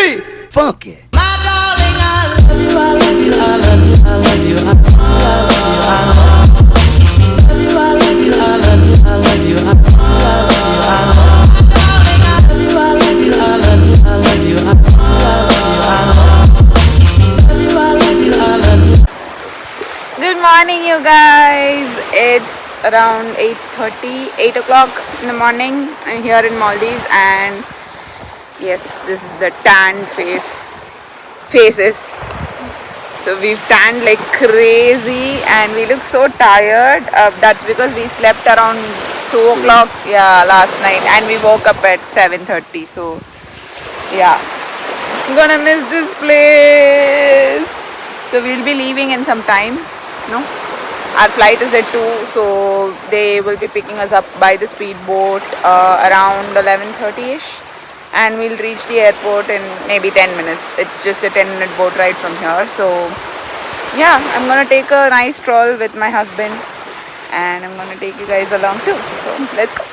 G Funky. My darling, I love you, I love you, I love you, I love you, I love you, I love you, I love you, I love you, I love you, I love you, I love you, I love you, I love you, I love you, I love you, I love you, I love you, I love you, I love you. Good morning, you guys. It's around 8:30, 8 o'clock in the morning. I'm here in Maldives, and yes, this is the tan faces. So we've tanned like crazy, and we look so tired. That's because we slept around 2 o'clock, yeah, last night, and we woke up at 7:30. So yeah, I'm gonna miss this place. So we'll be leaving in some time. No, our flight is at 2, so they will be picking us up by the speedboat around 11:30ish, and we'll reach the airport in maybe 10 minutes. It's just a 10-minute boat ride from here. So yeah, I'm gonna take a nice stroll with my husband, and I'm gonna take you guys along too. So let's go.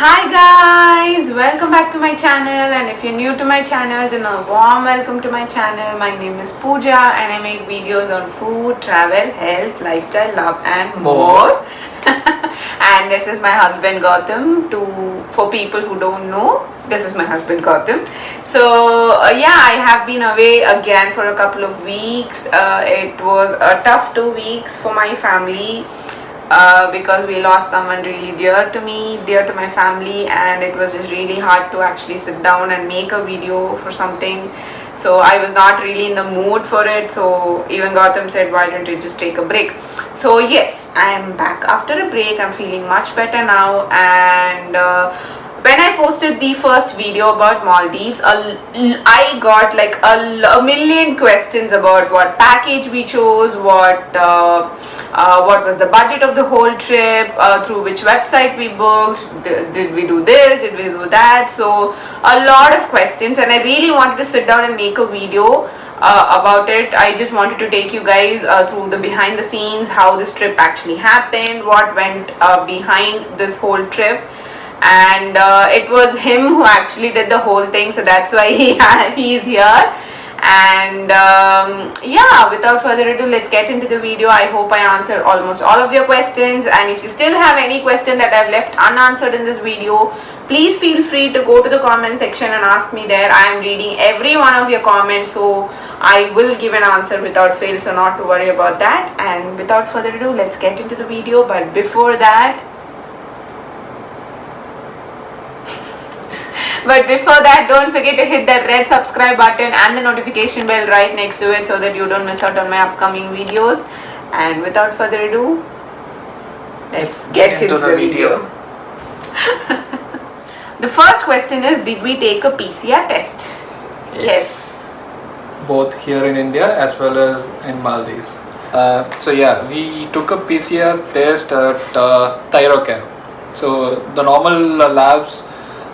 Hi guys, welcome back to my channel, and if you're new to my channel, then a warm welcome to my channel. My name is Pooja, and I make videos on food, travel, health, lifestyle, love and more. And this is my husband Gautam. For people who don't know, this is my husband Gautam. So yeah, I have been away again for a couple of weeks. It was a tough 2 weeks for my family. Because we lost someone really dear to me, dear to my family, and it was just really hard to actually sit down and make a video for something. So I was not really in the mood for it. So even Gautam said, why don't you just take a break? So yes, I am back after a break. I'm feeling much better now, and when I posted the first video about Maldives, I got like a million questions about what package we chose, what was the budget of the whole trip, through which website we booked, did we do this, did we do that. So a lot of questions, and I really wanted to sit down and make a video about it. I just wanted to take you guys through the behind the scenes, how this trip actually happened, what went behind this whole trip. And it was him who actually did the whole thing, so that's why he's here. And yeah, without further ado, let's get into the video. I hope I answered almost all of your questions, and if you still have any question that I've left unanswered in this video, please feel free to go to the comment section and ask me there. I am reading every one of your comments, so I will give an answer without fail, so not to worry about that. And without further ado, let's get into the video. But before that, don't forget to hit that red subscribe button and the notification bell right next to it so that you don't miss out on my upcoming videos. And without further ado, let's get into the video. The first question is, did we take a PCR test? Yes. Both here in India as well as in Maldives. So yeah, we took a PCR test at Thyrocare. So the normal labs,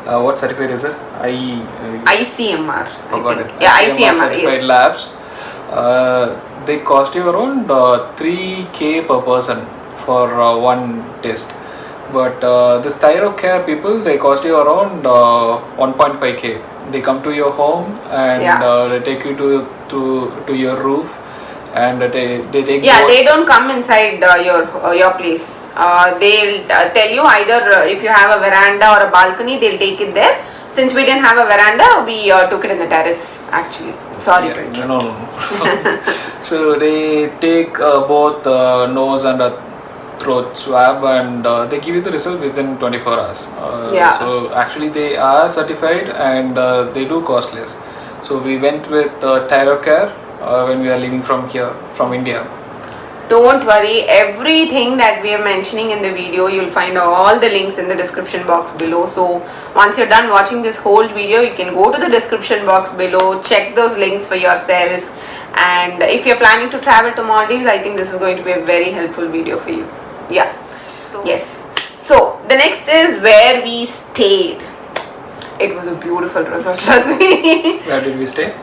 what certificate is it? ICMR. Forgot it. Yeah, ICMR. certified Yes. labs. They cost you around 3K per person for one test. But this Thyrocare people, they cost you around 1.5K. They come to your home and they take you to your roof, and they take. Yeah, they don't come inside your place. They'll tell you either if you have a veranda or a balcony, they'll take it there. Since we didn't have a veranda, we took it in the terrace. Actually, sorry. Yeah, no. So they take both nose and throat swab, and they give you the result within 24 hours. So actually they are certified, and they do cost less. So we went with Thyrocare when we are leaving from India. Don't worry, everything that we are mentioning in the video, you'll find all the links in the description box below. So once you're done watching this whole video, you can go to the description box below, check those links for yourself. And if you're planning to travel to Maldives, I think this is going to be a very helpful video for you. Yeah. So the next is where we stayed. It was a beautiful resort, trust me. Where did we stay?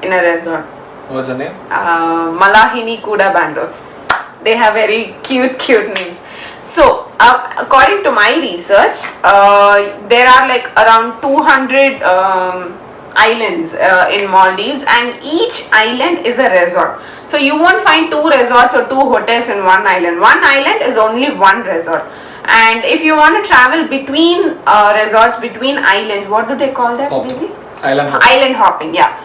In a resort. What's the name? Malahini Kuda Bandos. They have very cute names. So according to my research, there are like around 200 islands in Maldives, and each island is a resort. So you won't find two resorts or two hotels in one island. One island is only one resort. And if you want to travel between resorts, between islands, what do they call that? Hopping. Island hopping. Island hopping, yeah.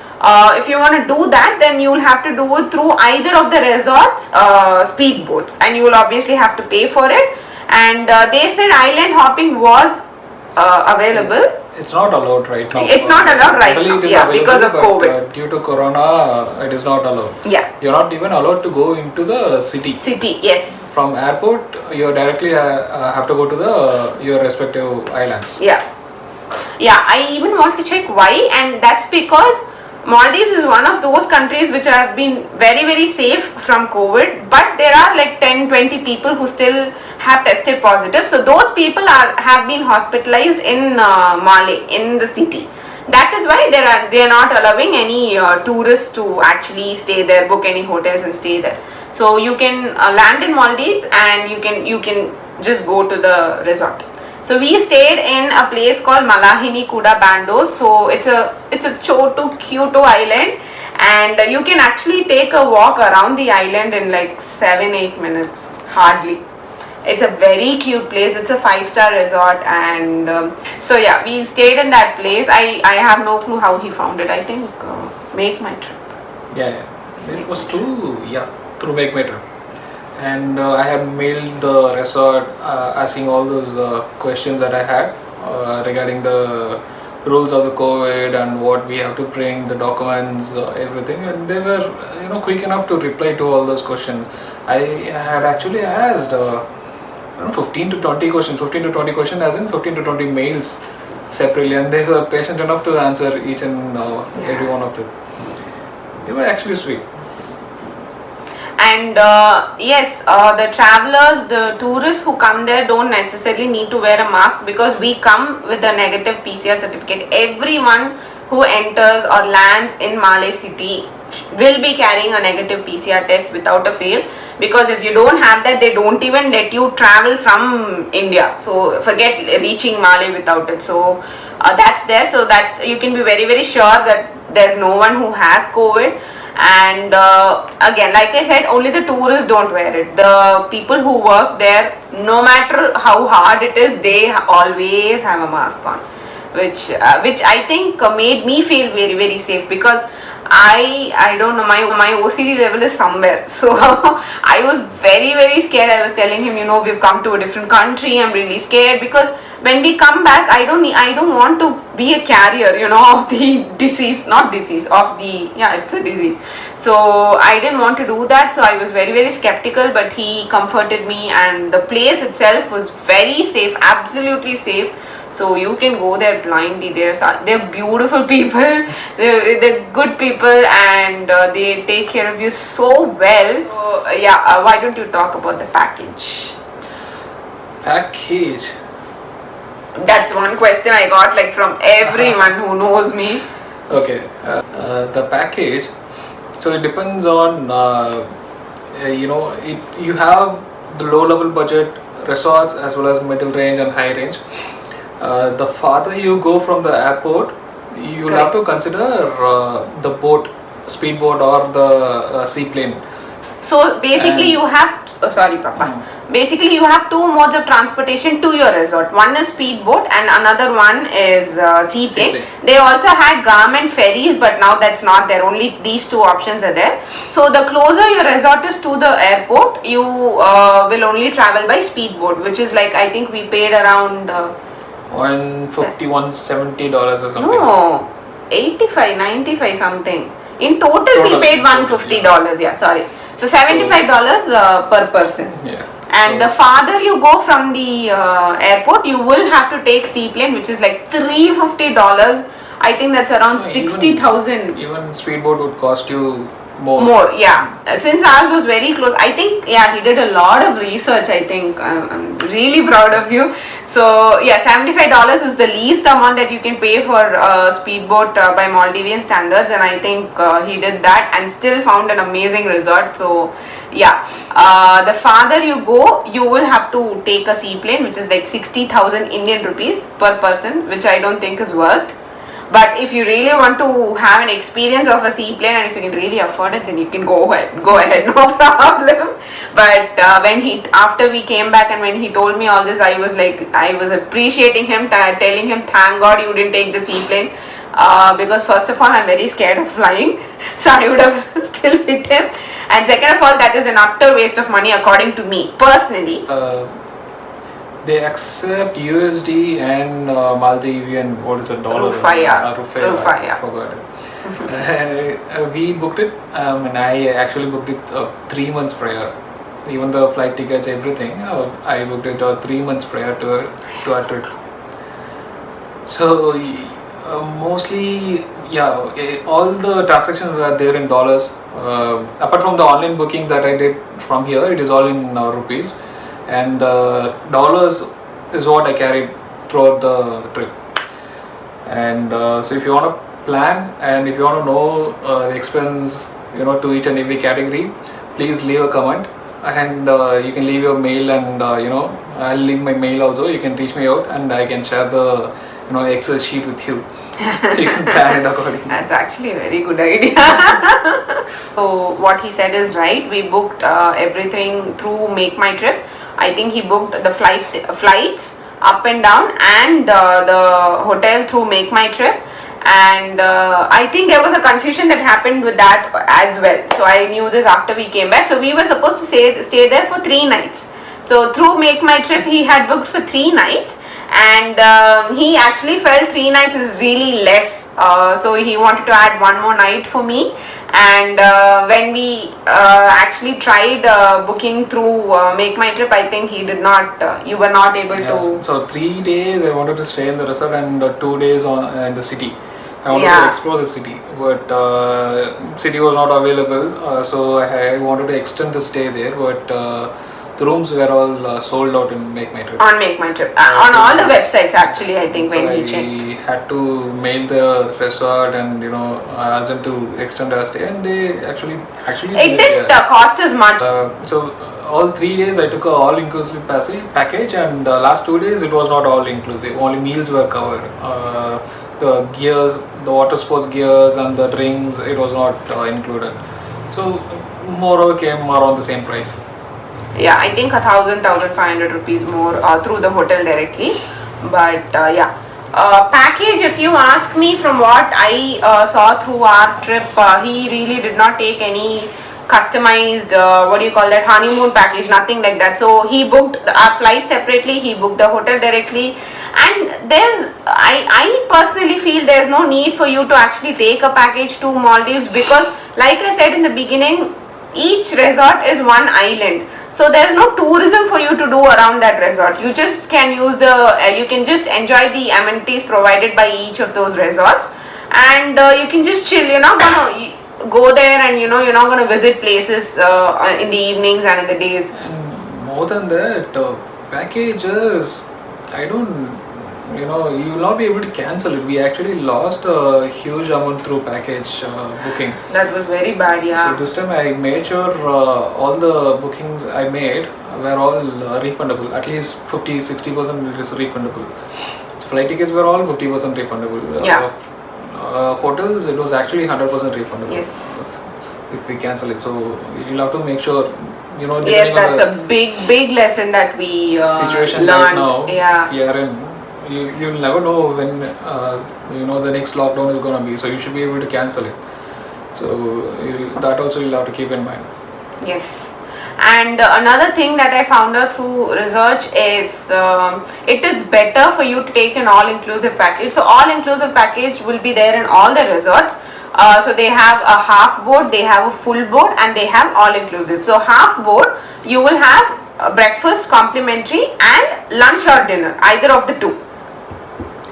If you want to do that, then you will have to do it through either of the resorts speedboats, and you will obviously have to pay for it. And they said island hopping was available. It's not allowed right now. It's not allowed right now, yeah, because of COVID. Due to Corona, it is not allowed. Yeah. You're not even allowed to go into the city. Yes. From airport, you directly have to go to your respective islands. Yeah, I even want to check why, and that's because Maldives is one of those countries which have been very safe from COVID, but there are like 10-20 people who still have tested positive. So those people have been hospitalized in Malé, in the city. That is why they are not allowing any tourists to actually stay there, book any hotels and stay there. So you can land in Maldives and you can just go to the resort. So we stayed in a place called Malahini Kuda Bandos. So it's a Chotu Kyoto island, and you can actually take a walk around the island in like 7-8 minutes, hardly. It's a very cute place. It's a 5-star resort, and so yeah, we stayed in that place. I have no clue how he found it. I think Make My Trip. Yeah. It was through Make My Trip. And I had mailed the resort asking all those questions that I had regarding the rules of the COVID and what we have to bring, the documents, everything, and they were quick enough to reply to all those questions. I had actually asked 15 to 20 questions as in 15 to 20 mails separately, and they were patient enough to answer each and every one of them. They were actually sweet. And yes, the travelers, the tourists who come there don't necessarily need to wear a mask because we come with a negative PCR certificate. Everyone who enters or lands in Malé city will be carrying a negative PCR test without a fail, because if you don't have that, they don't even let you travel from India. So forget reaching Malé without it. So that's there, so that you can be very, very sure that there's no one who has COVID. And again, like I said, only the tourists don't wear it. The people who work there, no matter how hard it is, they always have a mask on, which I think made me feel very, very safe, because I don't know, my OCD level is somewhere. So I was very, very scared. I was telling him, we've come to a different country, I'm really scared, because when we come back, I don't want to be a carrier, of the disease, it's a disease. So I didn't want to do that. So I was very, very skeptical, but he comforted me, and the place itself was very safe, absolutely safe. So you can go there blindly. They're beautiful people, they're good people, and they take care of you so well. So, why don't you talk about the package? Package. That's one question I got from everyone who knows me. Okay, the package. So it depends on you have the low level budget resorts as well as middle range and high range. The farther you go from the airport, you'll have to consider the boat, speedboat or the seaplane. So basically you have basically you have two modes of transportation to your resort. One is speedboat and another one is seaplane. They also had government ferries, but now that's not there. Only these two options are there. So the closer your resort is to the airport, you will only travel by speedboat, which is I think we paid around $150, $170 or something. No, 85, 95 something. In total we paid $150. Yeah, sorry. So $75 per person. Yeah. And the farther you go from the airport, you will have to take seaplane, which is $350. I think that's around 60,000. Even speedboat would cost you more. More, yeah. Since ours was very close, I think, he did a lot of research. I think I'm really proud of you. So $75 is the least amount that you can pay for a speedboat by Maldivian standards, and I think he did that and still found an amazing resort. So the farther you go, you will have to take a seaplane, which is 60,000 Indian rupees per person, which I don't think is worth. But if you really want to have an experience of a seaplane, and if you can really afford it, then you can go ahead, no problem. But after we came back and when he told me all this, I was appreciating him, telling him, thank God you didn't take the seaplane, because first of all, I'm very scared of flying, so I would have still hit him. And second of all, that is an utter waste of money according to me, personally. They accept USD and Maldivian, what is it, dollar? Rupiah. I forgot it. We booked it, and I actually booked it 3 months prior. Even the flight tickets, everything, I booked it 3 months prior to our trip. So mostly, all the transactions were there in dollars. Apart from the online bookings that I did from here, it is all in rupees. And dollars is what I carried throughout the trip. And so if you want to plan and if you want to know the expense to each and every category, please leave a comment, and you can leave your mail, and I'll leave my mail also. You can reach me out and I can share the Excel sheet with you. You can plan it accordingly. That's actually a very good idea. So what he said is right. We booked everything through Make My Trip. I think he booked the flights up and down and the hotel through Make My Trip. And I think there was a confusion that happened with that as well. So I knew this after we came back. So we were supposed to stay there for 3 nights. So through Make My Trip, he had booked for 3 nights. And he actually felt 3 nights is really less So he wanted to add one more night for me. And when we actually tried booking through Make My Trip, I think he did not. You were not able to. So 3 days I wanted to stay in the resort and 2 days on in the city. I wanted Yeah. to explore the city, but city was not available. So I wanted to extend the stay there, but the rooms were all sold out in Make My Trip. On Make My Trip, on all the websites actually, I think, when So he checked. I had to mail the resort and ask them to extend our stay, and they actually It did, didn't yeah. cost as much. So all 3 days I took a all-inclusive package, and last 2 days it was not all-inclusive. Only meals were covered. The gears, the water sports gears, and the drinks, it was not included. So moreover came around the same price. Yeah, I think 1,500 rupees more through the hotel directly. But yeah, package, if you ask me, from what I saw through our trip, he really did not take any customized what do you call that, honeymoon package, nothing like that. So he booked our flight separately, he booked the hotel directly, and I personally feel there's no need for you to actually take a package to Maldives, because like I said in the beginning, each resort is one island, so there's no tourism for you to do around that resort. You just can use you can just enjoy the amenities provided by each of those resorts, and you can just chill. You're not gonna go there, and you're not gonna visit places in the evenings and in the days. And more than that, packages, I don't, you will not be able to cancel it. We actually lost a huge amount through package booking. That was very bad, So yeah. this time I made sure all the bookings I made were all refundable. At least 50-60% is refundable. So flight tickets were all 50% refundable. Yeah. Hotels, it was actually 100% refundable. Yes. If we cancel it, so you'll have to make sure, depending Yes, on that's the a big lesson that we situation learned. right now. Yeah. We are in. You'll never know when the next lockdown is gonna be. So you should be able to cancel it. So that also you'll have to keep in mind. Yes. And another thing that I found out through research is it is better for you to take an all-inclusive package. So all-inclusive package will be there in all the resorts. So they have a half board, they have a full board, and they have all-inclusive. So half board, you will have breakfast complimentary and lunch or dinner, either of the two.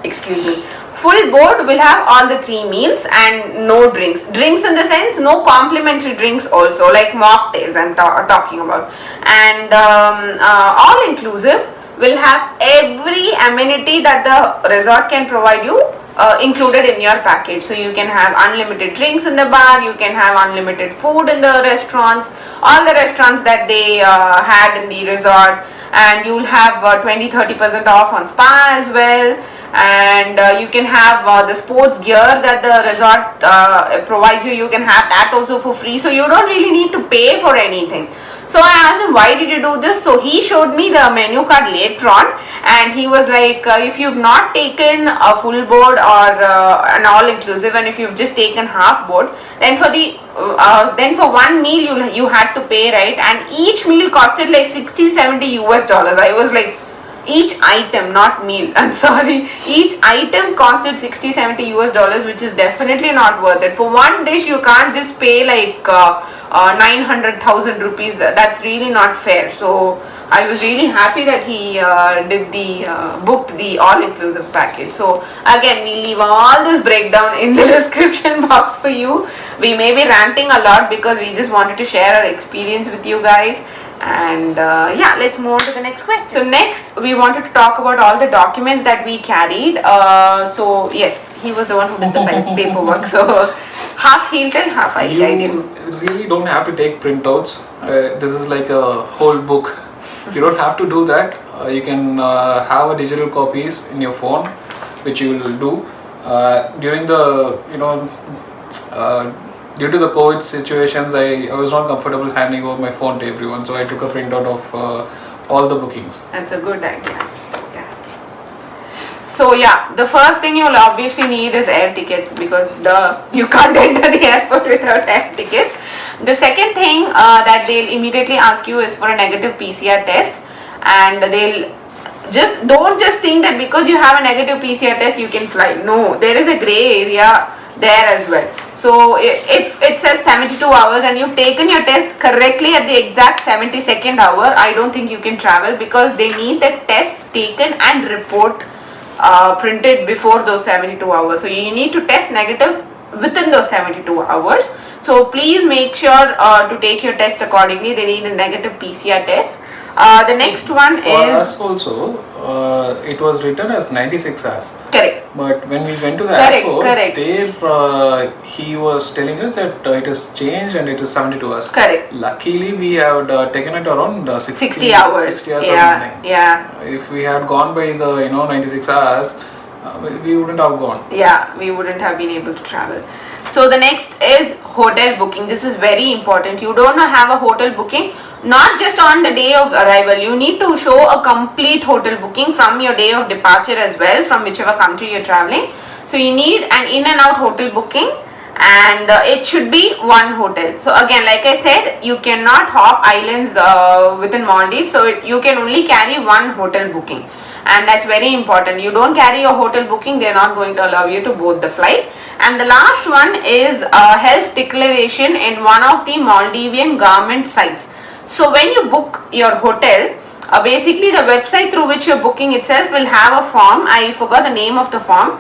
Excuse me. Full board will have all the 3 meals and no drinks. Drinks in the sense, no complimentary drinks also, like mocktails I'm talking about. And all inclusive will have every amenity that the resort can provide you included in your package. So you can have unlimited drinks in the bar, you can have unlimited food in the restaurants, all the restaurants that they had in the resort, and you'll have 20-30% off on spa as well. And you can have the sports gear that the resort provides you. You can have that also for free, so you don't really need to pay for anything. So I asked him, why did you do this? So he showed me the menu card later on, and he was like, if you've not taken a full board or an all inclusive, and if you've just taken half board, then for one meal you had to pay, right? And each meal costed like 60-70 US dollars. I was like, each item, not meal, I'm sorry, each item costed 60-70 US dollars, which is definitely not worth it. For one dish you can't just pay like 900,000 rupees. That's really not fair. So I was really happy that he booked the all-inclusive package. So again, we leave all this breakdown in the description box for you. We may be ranting a lot because we just wanted to share our experience with you guys. And yeah, let's move on to the next question. So next we wanted to talk about all the documents that we carried. So yes, he was the one who did the paperwork. So half he'll tell, half I You guide him. really don't have to take printouts. This is like a whole book. You don't have to do that. You can have a digital copies in your phone, which you will do during the due to the COVID situations. I was not comfortable handing over my phone to everyone, so I took a printout of all the bookings. That's a good idea. Yeah. So yeah, the first thing you'll obviously need is air tickets, because you can't enter the airport without air tickets. The second thing that they'll immediately ask you is for a negative PCR test, and just don't just think that because you have a negative PCR test you can fly. No, there is a gray area there as well. So if it says 72 hours and you've taken your test correctly at the exact 72nd hour, I don't think you can travel, because they need the test taken and report printed before those 72 hours. So you need to test negative within those 72 hours. So please make sure to take your test accordingly. They need a negative PCR test. The next one For is us also, it was written as 96 hours. correct. But when we went to the Correct, airport, correct. there he was telling us that it is changed and it is 72 hours. Correct. Luckily, we had taken it around 60 hours. 60 hours or Yeah, something. yeah. If we had gone by the 96 hours, we wouldn't have gone. Yeah, we wouldn't have been able to travel. So the next is hotel booking. This is very important. You don't have a hotel booking, not just on the day of arrival. You need to show a complete hotel booking from your day of departure as well, from whichever country you're traveling. So you need an in and out hotel booking, and it should be one hotel. So again, like I said, you cannot hop islands within Maldives, so you can only carry one hotel booking, and that's very important. You don't carry your hotel booking, they're not going to allow you to board the flight. And the last one is a health declaration in one of the Maldivian government sites. So when you book your hotel, basically the website through which you're booking itself will have a form. I forgot the name of the form.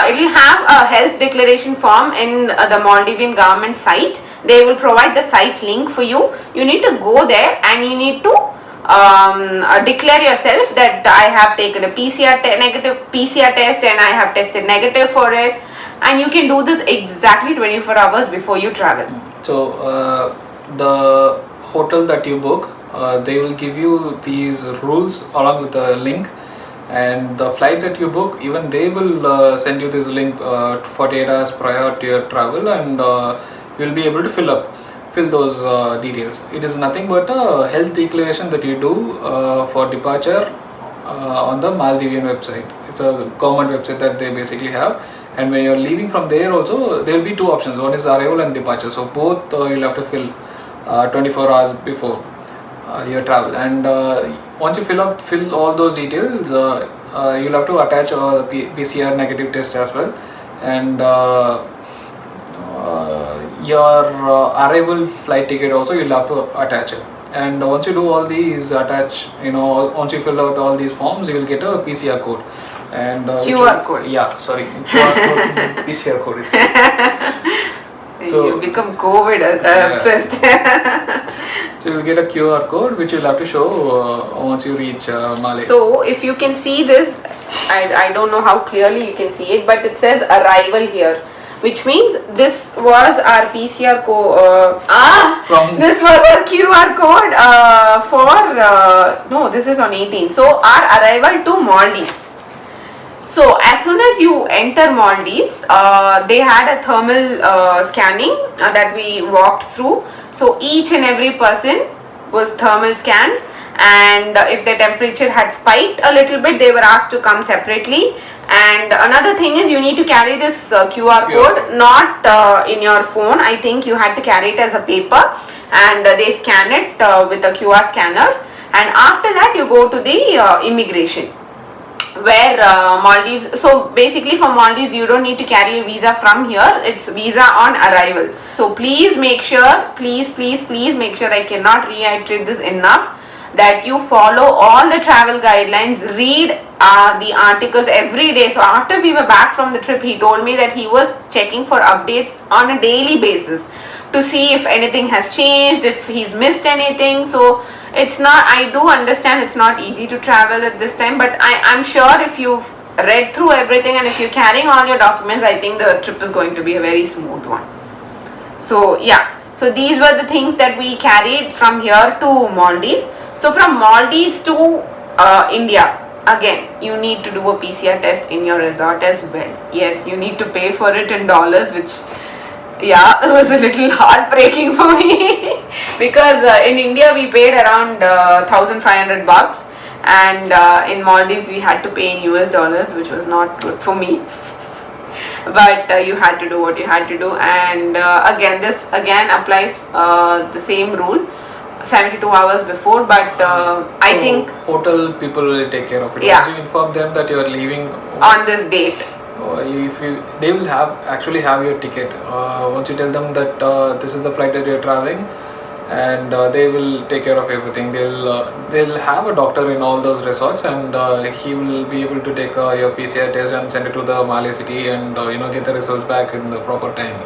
It will have a health declaration form in the Maldivian government site. They will provide the site link for you. You need to go there and you need to declare yourself that I have taken a negative PCR test and I have tested negative for it, and you can do this exactly 24 hours before you travel. So the hotel that you book, they will give you these rules along with the link, and the flight that you book, even they will send you this link 48 hours prior to your travel, and you'll be able to fill those details. It is nothing but a health declaration that you do for departure on the Maldivian website. It's a government website that they basically have, and when you're leaving from there also, there will be two options. One is arrival and departure. So both you'll have to fill 24 hours before your travel, and once you fill all those details, you'll have to attach a PCR negative test as well, and your arrival flight ticket also you'll have to attach it. And once you do all these once you fill out all these forms, you will get a PCR code and QR code. Yeah, sorry, QR code, PCR code. So You become COVID obsessed. So you'll get a QR code which you'll have to show once you reach Malé. So if you can see this, I don't know how clearly you can see it, but it says arrival here, which means this was our PCR code. This was a QR code no, this is on 18. So our arrival to Maldives. So as soon as you enter Maldives, they had a thermal scanning that we walked through. So each and every person was thermal scanned, and if their temperature had spiked a little bit, they were asked to come separately. And another thing is, you need to carry this QR code not in your phone. I think you had to carry it as a paper, and they scan it with a QR scanner, and after that you go to the immigration, where Maldives, so basically for Maldives you don't need to carry a visa from here, it's visa on arrival. So please make sure, please make sure, I cannot reiterate this enough, that you follow all the travel guidelines, read the articles every day. So after we were back from the trip, he told me that he was checking for updates on a daily basis to see if anything has changed, if he's missed anything. So it's not, I do understand it's not easy to travel at this time, but I'm sure if you've read through everything and if you're carrying all your documents, I think the trip is going to be a very smooth one. So yeah, so these were the things that we carried from here to Maldives. So from Maldives to India, again you need to do a PCR test in your resort as well. Yes, you need to pay for it in dollars, which yeah, it was a little heartbreaking for me because in India we paid around 1,500 bucks, and in Maldives we had to pay in US dollars, which was not good for me. But you had to do what you had to do, and again this applies the same rule. 72 hours before, but I So think hotel people will take care of it. Yeah. Once you inform them that you are leaving, on this date. if you they will actually have your ticket. Once you tell them that this is the flight that you are traveling, and they will take care of everything. They'll have a doctor in all those resorts, and he will be able to take your PCR test and send it to the Mali city, and get the results back in the proper time.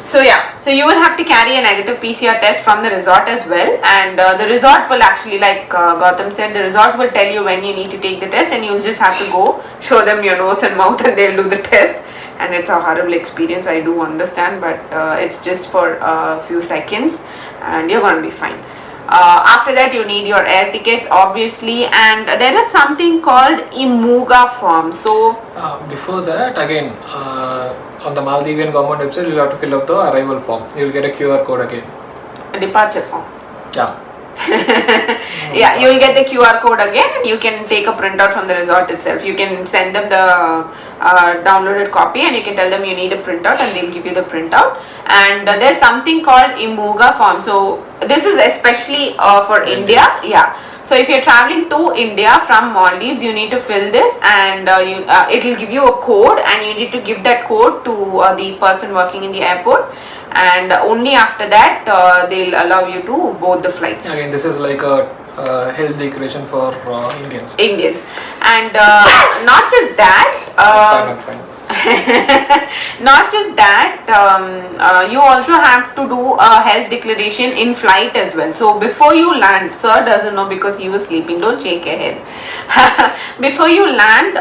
So yeah, so you will have to carry a negative PCR test from the resort as well, and the resort will actually, like Gautam said, the resort will tell you when you need to take the test, and you'll just have to go show them your nose and mouth, and they'll do the test. And it's a horrible experience, I do understand, but it's just for a few seconds, and you're gonna be fine. After that, you need your air tickets, obviously, and there is something called IMUGA form. So Before that, again, on the Maldivian government website, you'll have to fill up the arrival form. You'll get a QR code again. a departure form. Yeah. Yeah, you will get the QR code again, and you can take a printout from the resort itself. You can send them the downloaded copy, and you can tell them you need a printout, and they'll give you the printout. And there's something called IMUGA form. So this is especially for India. Yeah. So if you're traveling to India from Maldives, you need to fill this, and it will give you a code, and you need to give that code to the person working in the airport, and only after that they'll allow you to board the flight. Again, this is like a health declaration for Indians. Indians, and not just that. Fine. Not just that, you also have to do a health declaration in flight as well. So before you land, sir doesn't know because he was sleeping, don't shake your head. Before you land,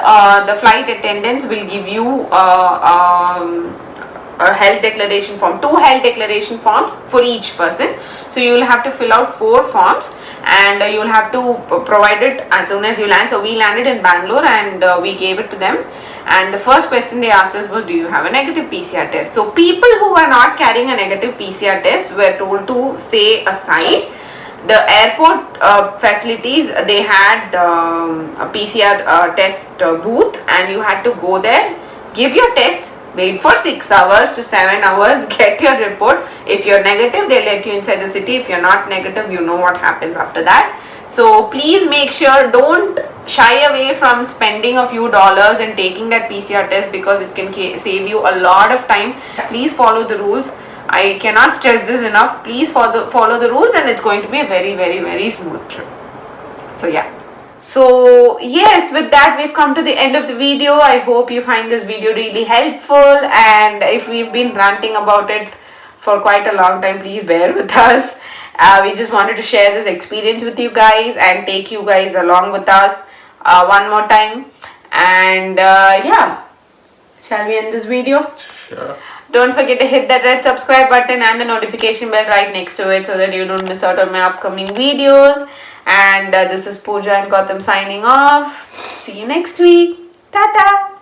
the flight attendants will give you a health declaration form, 2 health declaration forms for each person. So you will have to fill out 4 forms, and you will have to provide it as soon as you land. So we landed in Bangalore, and we gave it to them. And the first question they asked us was, do you have a negative PCR test? So people who were not carrying a negative PCR test were told to stay aside. The airport facilities, they had a PCR test booth, and you had to go there, give your test, wait for 6 hours to 7 hours, get your report. If you're negative, they let you inside the city. If you're not negative, you know what happens after that. So please make sure, don't shy away from spending a few dollars and taking that PCR test, because it can save you a lot of time. Please follow the rules. I cannot stress this enough. Please follow the rules, and it's going to be a very, very, very smooth trip. So yeah. So yes, with that we've come to the end of the video. I hope you find this video really helpful, and if we've been ranting about it for quite a long time, please bear with us. We just wanted to share this experience with you guys and take you guys along with us one more time. And yeah, shall we end this video? Sure. Don't forget to hit that red subscribe button and the notification bell right next to it, so that you don't miss out on my upcoming videos. And this is Pooja and Gautam signing off. See you next week. Tata.